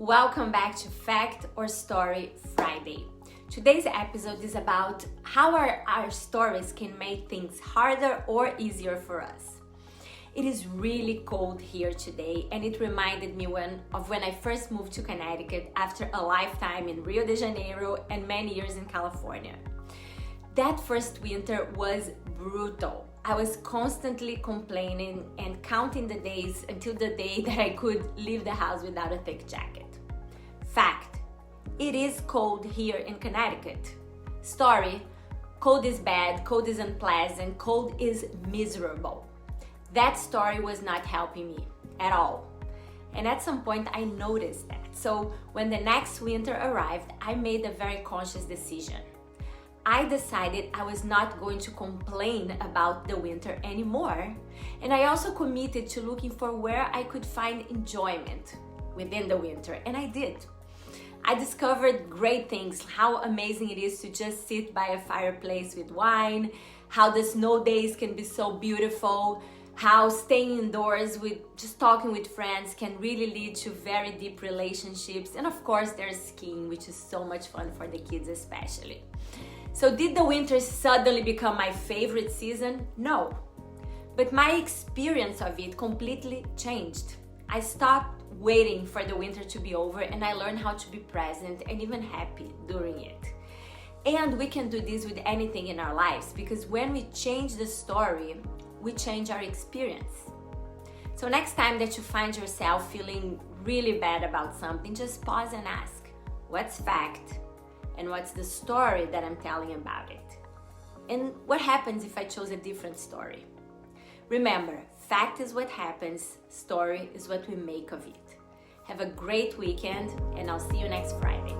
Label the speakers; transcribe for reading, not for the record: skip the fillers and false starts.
Speaker 1: Welcome back to Fact or Story Friday. Today's episode is about how our stories can make things harder or easier for us. It is really cold here today, and it reminded me of when I first moved to Connecticut after a lifetime in Rio de Janeiro and many years in California. That first winter was brutal. I was constantly complaining and counting the days until the day that I could leave the house without a thick jacket. Fact: it is cold here in Connecticut. Story: cold is bad, cold is unpleasant, cold is miserable. That story was not helping me at all. And at some point I noticed that. So when the next winter arrived, I made a very conscious decision. I decided I was not going to complain about the winter anymore. And I also committed to looking for where I could find enjoyment within the winter, and I did. I discovered great things, how amazing it is to just sit by a fireplace with wine, how the snow days can be so beautiful, how staying indoors with just talking with friends can really lead to very deep relationships, and of course there's skiing, which is so much fun for the kids especially. So did the winter suddenly become my favorite season? No. But my experience of it completely changed. I stopped waiting for the winter to be over, and I learned how to be present and even happy during it. And we can do this with anything in our lives, because when we change the story, we change our experience. So next time that you find yourself feeling really bad about something, just pause and ask, what's fact? And what's the story that I'm telling about it? And what happens if I chose a different story? Remember, fact is what happens, story is what we make of it. Have a great weekend, and I'll see you next Friday.